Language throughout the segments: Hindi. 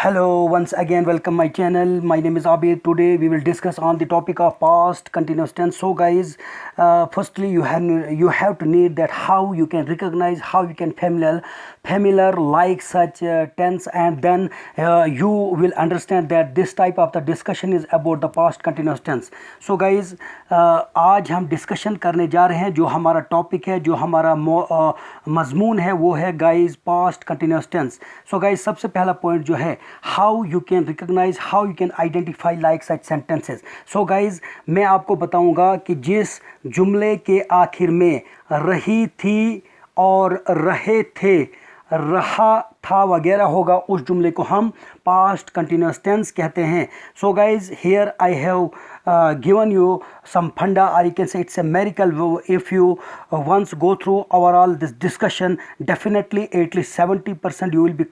Hello, once again, welcome my channel. My name is Abir. Today we will discuss on the topic of past continuous tense. So, guys, firstly you have to need that how you can recognize, how you can familiar like such tense, and then you will understand that this type of the discussion is about the past continuous tense. So, guys, आज हम डिस्कशन करने जा रहे हैं. जो हमारा टॉपिक है, जो हमारा मजमून है, वो है guys past continuous tense. So guys सबसे पहला पॉइंट जो है, how you can recognise, how you can identify like such sentences. So guys मैं आपको बताऊंगा कि जिस जुमले के आखिर में रही थी और रहे थे, रहा था वगैरह होगा, उस जुमले को हम पास्ट कंटिन्यूस टेंस कहते हैं. So guys here I have given you some funda, or you can say it's a miracle. If you once go through overall this discussion, definitely at least 70% you will be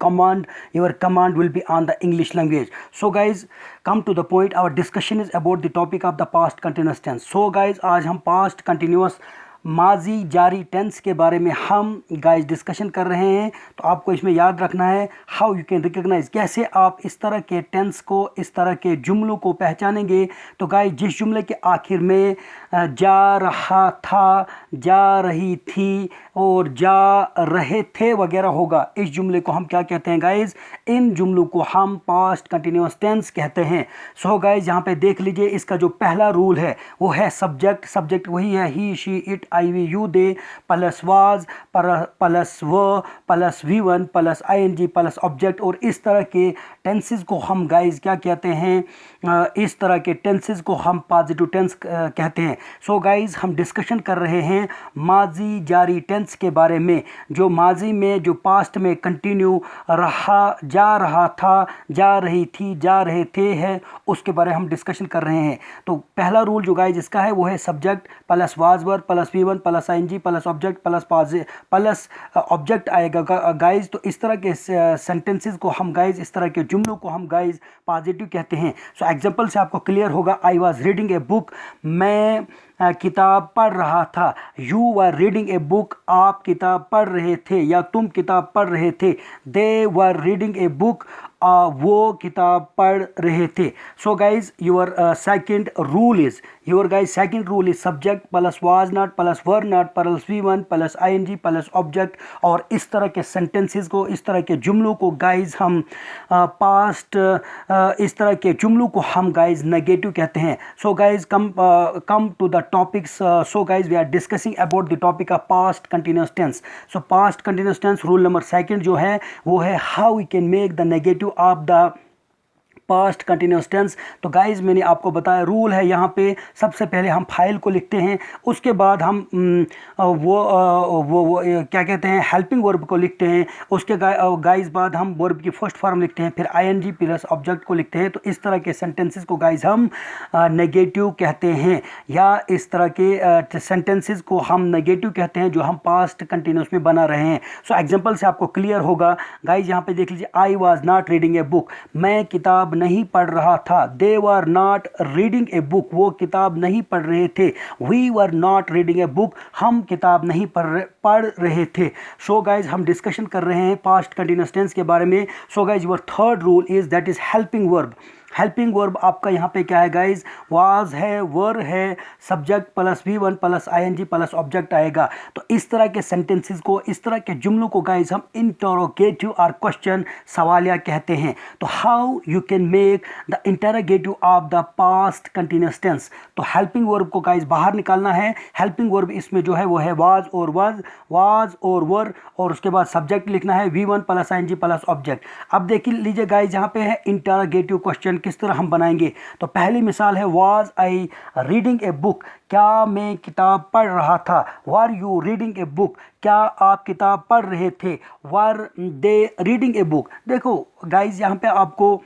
your command will be on the English language. So guys, come to the point. Our discussion is about the topic of the past continuous tense. So guys, आज हम past continuous माजी जारी टेंस के बारे में हम गाइस डिस्कशन कर रहे हैं. तो आपको इसमें याद रखना है हाउ यू कैन रिकग्नाइज, कैसे आप इस तरह के टेंस को, इस तरह के जुमलों को पहचानेंगे. तो गाइस जिस जुमले के आखिर में जा रहा था, जा रही थी और जा रहे थे वगैरह होगा, इस जुमले को हम क्या कहते हैं गाइस? इन जुमलों को हम पास्ट कंटिन्यूस टेंस कहते हैं. सो गाइस यहाँ पे देख लीजिए, इसका जो पहला रूल है वो है सब्जेक्ट. सब्जेक्ट वही है he, she, it, I, we, you, they plus was plus were plus V one plus I N G plus object. और इस तरह के टेंसेस को हम गाइस क्या कहते हैं? इस तरह के टेंसेस को हम पॉजिटिव टेंस कहते हैं. सो गाइस हम डिस्कशन कर रहे हैं माजी जारी टेंस के बारे में. जो माजी में, जो पास्ट में कंटिन्यू रहा, जा रहा था, जा रही थी, जा रहे थे है, उसके बारे में हम डिस्कशन कर रहे हैं. तो पहला रूल जो गाइस इसका है वो है subject plus was verb plus V one plus I N G plus object plus object आएगा गाइस. तो इस तरह के सेंटेंसेस को हम गाइस, इस तरह के जुमलों को हम गाइस पॉजिटिव कहते हैं. सो एग्जांपल से आपको क्लियर होगा. I was reading a book, मैं किताब पढ़ रहा था. You were reading a book, आप किताब पढ़ रहे थे या तुम किताब पढ़ रहे थे. They were reading a book, वो किताब पढ़ रहे थे. So guys your second rule is subject plus was not plus were not plus V one plus I N G plus object. और इस तरह के सेंटेंसेस को, इस तरह के जुमलों को गाइज हम पास्ट, इस तरह के जुमलों को हम गाइज नेगेटिव कहते हैं. So guys come to the topics. So guys, we are discussing about the topic of past continuous tense. So past continuous tense rule number second जो है वो है how we can make the negative of the past continuous tense. तो गाइज मैंने आपको बताया रूल है. यहाँ पे सबसे पहले हम फाइल को लिखते हैं, उसके बाद हम वो क्या कहते हैं, हेल्पिंग वर्ब को लिखते हैं. उसके गाइज बाद हम वर्ब की फर्स्ट फॉर्म लिखते हैं, फिर आईएनजी प्लस ऑब्जेक्ट को लिखते हैं. तो इस तरह के सेंटेंसेस को गाइज हम नेगेटिव कहते हैं, या इस तरह के सेंटेंसेस को हम नेगेटिव कहते हैं जो हम पास्ट कंटिन्यूस में बना रहे हैं. सो एग्जाम्पल से आपको क्लियर होगा. गाइज यहाँ पे देख लीजिए, I was not reading a book, मैं किताब नहीं पढ़ रहा था. They were not reading a book, वो किताब नहीं पढ़ रहे थे. We were not reading a book, हम किताब नहीं पढ़ रहे थे. सो गाइज हम डिस्कशन कर रहे हैं पास्ट कंटिन्यूस टेंस के बारे में. सो guys your third rule is that is helping verb. Helping verb आपका यहाँ पे क्या है गाइज? वाज है, वर है, subject plus V one plus I N G plus object आएगा. तो इस तरह के सेंटेंसेस को, इस तरह के जुमलों को गाइज हम इंटरोगेटिव और क्वेश्चन, सवालिया कहते हैं. तो how you can make the interrogative of the past continuous tense. तो हेल्पिंग वर्ब को गाइज बाहर निकालना है. हेल्पिंग वर्ब इसमें जो है वो है वाज और वर, और उसके बाद सब्जेक्ट लिखना है V one plus I N G plus object. अब देख लीजिए गाइज यहाँ पे है इंटरोगेटिव क्वेश्चन किस तरह हम बनाएंगे. तो पहली मिसाल है was I reading a book, क्या मैं किताब पढ़ रहा था. Were you reading a book, क्या आप किताब पढ़ रहे थे. वर दे रीडिंग ए बुक. देखो गाइज यहाँ पे आपको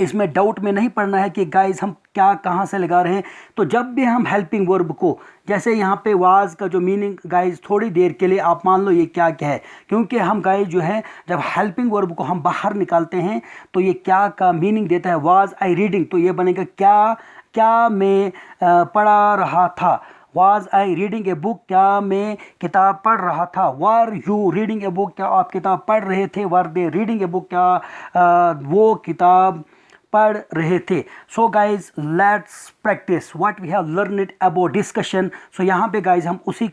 इसमें डाउट में नहीं पड़ना है कि गाइज हम क्या कहाँ से लगा रहे हैं. तो जब भी हम हेल्पिंग वर्ब को, जैसे यहाँ पे वाज का जो मीनिंग गाइज थोड़ी देर के लिए आप मान लो ये क्या क्या है, क्योंकि हम गाइज जो है जब हेल्पिंग वर्ब को हम बाहर निकालते हैं तो ये क्या का मीनिंग देता है. वाज आई रीडिंग, तो ये बनेगा क्या मैं पढ़ा रहा था. Was I reading a book, क्या मैं किताब पढ़ रहा था। Were you reading a book, क्या आप किताब पढ़ रहे थे। वर दे रीडिंग ए बुक, क्या वो किताब पढ़ रहे थे। So guys let's practice what we have learn it about discussion. So यहाँ पे गाइज हम उसी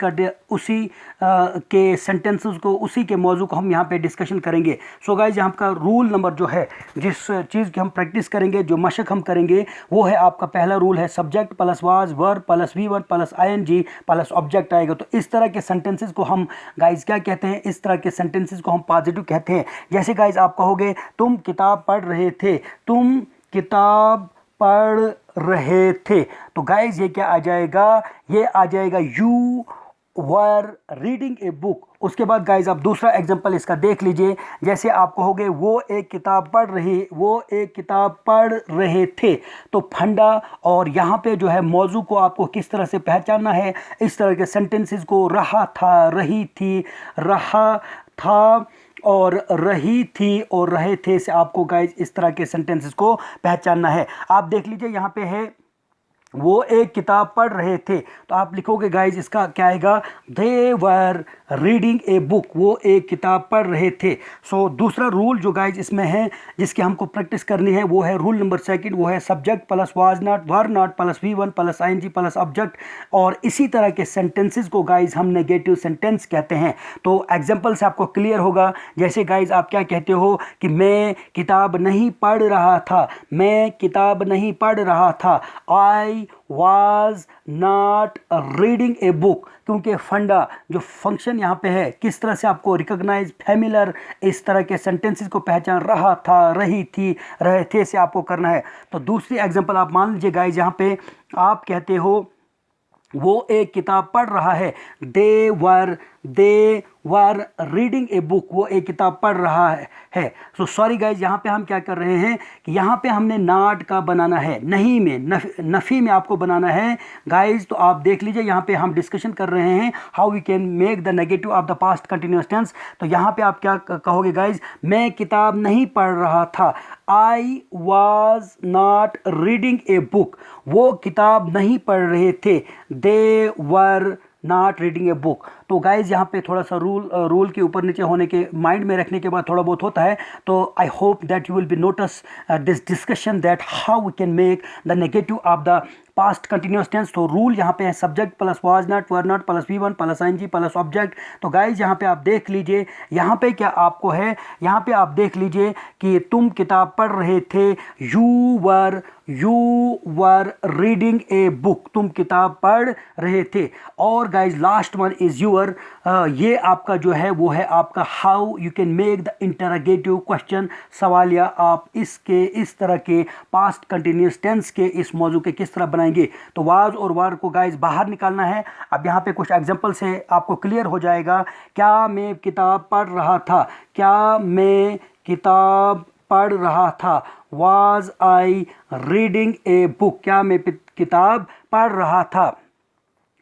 के सेंटेंसेस को, उसी के मौजू को हम यहाँ पे डिस्कशन करेंगे। सो गाइज यहाँ का रूल नंबर जो है, जिस चीज़ की हम प्रैक्टिस करेंगे, जो मशक हम करेंगे, वो है आपका पहला रूल है subject plus was verb plus V verb plus ING plus object आएगा। तो इस तरह के सेंटेंसेस को हम गाइज क्या कहते हैं, इस तरह के सेंटेंसेस को हम पॉजिटिव कहते हैं। जैसे गाइज आप कहोगे तुम किताब पढ़ रहे थे, तुम किताब पढ़ रहे थे, तो गाइज ये क्या आ जाएगा, ये आ जाएगा you were reading a book. उसके बाद गाइज आप दूसरा एग्जांपल इसका देख लीजिए। जैसे आप कहोगे वो एक किताब पढ़ रहे थे, तो फंडा और यहाँ पे जो है मौजू को आपको किस तरह से पहचानना है, इस तरह के सेंटेंसेस को रहा था, रही थी, रहा था और रही थी और रहे थे से आपको गाइज इस तरह के सेंटेंसेस को पहचानना है। आप देख लीजिए यहाँ पे है वो एक किताब पढ़ रहे थे, तो आप लिखोगे गाइज इसका क्या आएगा, दे वर रीडिंग ए बुक, वो एक किताब पढ़ रहे थे। सो दूसरा रूल जो गाइज इसमें है, जिसकी हमको प्रैक्टिस करनी है, वो है रूल नंबर 2, वो है subject plus was not were not plus V1 plus ING plus object. और इसी तरह के सेंटेंसेस को गाइज हम नेगेटिव सेंटेंस कहते हैं। तो एग्जाम्पल से आपको क्लियर होगा। जैसे गाइज आप क्या कहते हो कि मैं किताब नहीं पढ़ रहा था, मैं किताब नहीं पढ़ रहा था, आई was not reading a book, क्योंकि फंडा जो फंक्शन यहाँ पे है, किस तरह से आपको रिकॉग्नाइज, फैमिलर, इस तरह के सेंटेंसेस को पहचान, रहा था, रही थी, रहे थे से आपको करना है। तो दूसरी एग्जांपल आप मान लीजिए गाइज, यहाँ पे आप कहते हो वो एक किताब पढ़ रहा है, दे वर रीडिंग ए बुक, वो एक किताब पढ़ रहा है। सो सॉरी गाइज, यहाँ पे हम क्या कर रहे हैं कि यहाँ पे हमने नॉट का बनाना है, नहीं में, नफ़ी में आपको बनाना है गाइज। तो आप देख लीजिए यहाँ पे हम डिस्कशन कर रहे हैं how we can make the negative of the past continuous tense. तो यहाँ पे आप क्या कहोगे गाइज, मैं किताब नहीं पढ़ रहा था, I was not reading a book, वो किताब नहीं पढ़ रहे थे, they were not reading a book. तो गाइज यहाँ पे थोड़ा सा रूल के ऊपर नीचे होने के, माइंड में रखने के बाद थोड़ा बहुत होता है। तो I hope that you will be notice this discussion that how we can make the negative of the past continuous tense. तो रूल यहाँ पे है subject plus was not were not plus V1 plus ING plus object. तो गाइज यहाँ पे आप देख लीजिए, यहाँ पे क्या आपको है, यहाँ पे आप देख लीजिए कि तुम किताब पढ़ रहे थे, you were reading a book, तुम किताब पढ़ रहे थे। और guys last one is your, ये आपका जो है वो है आपका how you can make the interrogative question, सवालिया आप इसके, इस तरह के पास्ट कंटिन्यूअस टेंस के इस मौजू के किस तरह बनाएंगे। तो वाज और वर को गाइज बाहर निकालना है। अब यहाँ पे कुछ एग्जांपल से आपको क्लियर हो जाएगा। क्या मैं किताब पढ़ रहा था, क्या मैं किताब पढ़ रहा था, was I reading a book, क्या मैं किताब पढ़ रहा था।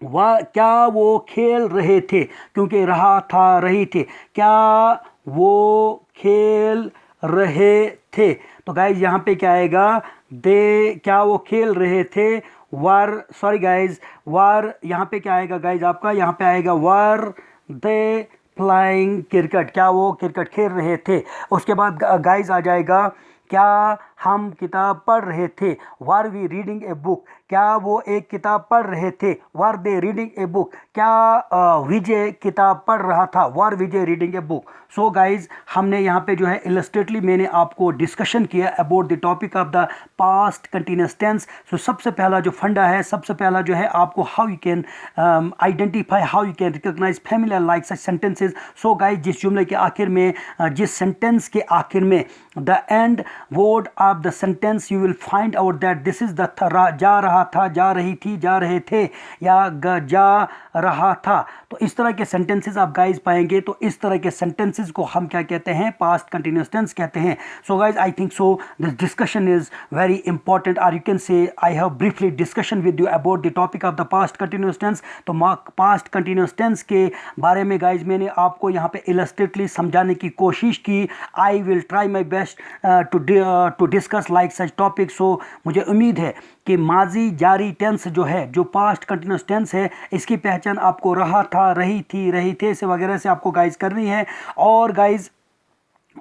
क्या वो खेल रहे थे, क्योंकि रहा था, रही थे, क्या वो खेल रहे थे। तो गाइज यहाँ पे क्या आएगा, क्या वो खेल रहे थे, वर, सॉरी गाइज, वर यहाँ पे क्या आएगा गाइज आपका, यहाँ पे आएगा वर दे प्लेइंग क्रिकेट, क्या वो क्रिकेट खेल रहे थे। उसके बाद गाइज आ जाएगा, क्या हम किताब पढ़ रहे थे, were we reading a book, क्या वो एक किताब पढ़ रहे थे, वर दे रीडिंग ए बुक, क्या विजय किताब पढ़ रहा था, were we reading a book. So guys हमने यहाँ पे जो है इलस्ट्रेटली मैंने आपको डिस्कशन किया about the topic of the past continuous tense. So सबसे पहला जो फंडा है, सबसे पहला जो है आपको how you can identify, how you can recognise familiar like such sentences. So guys जिस जुमले के आखिर में, जिस सेंटेंस के आखिर में the end word of the sentence you will find out that this is the, जा रहा था, जा रही थी, जा रहे थे, या जा रहा था। तो इस तरह के सेंटेंसेस आप गाइज पाएंगे। तो इस तरह के सेंटेंसेस को हम क्या कहते हैं, पास्ट कंटिन्यूअस टेंस कहते हैं। So guys I think so this discussion is very important, और you can say I have briefly discussion with you about the topic of the past continuous tense. तो पास्ट कंटिन्यूअस टेंस के बारे में गाइज मैंने आपको यहाँ पे इलस्ट्रेटली समझाने की कोशिश की। I will try my best to discuss like such topic. So मुझे उम्मीद है कि माजी जारी टेंस जो है, जो पास्ट कंटिन्यूस टेंस है, इसकी पहचान आपको रहा था, रही थे से वगैरह से आपको गाइज करनी है. और गाइज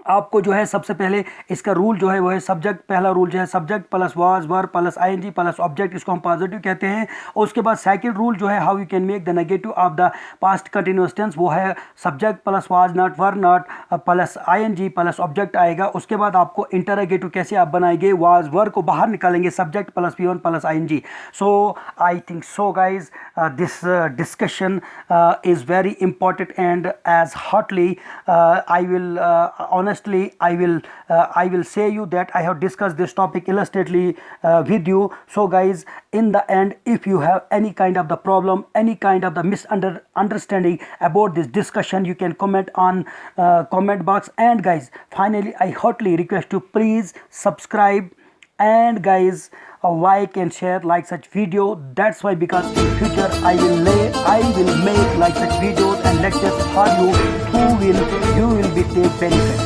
आपको जो है सबसे पहले इसका रूल जो है वो है सब्जेक्ट. पहला रूल जो है subject plus was verb plus I N G plus object, इसको हम पॉजिटिव कहते हैं. उसके बाद सेकंड रूल जो है how you can make the negative of the past continuous tense, वो है subject plus was not were not plus I N G plus object आएगा. उसके बाद आपको इंटरोगेटिव कैसे आप बनाएंगे, वाज वर्ब को बाहर निकालेंगे, subject plus P1 plus I N G. So I think so guys this discussion is very important, and as hotly I will honestly I will say you that I have discussed this topic illustratively with you. So guys, in the end, if you have any kind of the problem, any kind of the misunderstanding about this discussion, you can comment on comment box. And guys, finally I heartily request you, please subscribe and guys like and share like such video. That's why, because in future I will make like such videos and lectures for you who will you will be take benefit.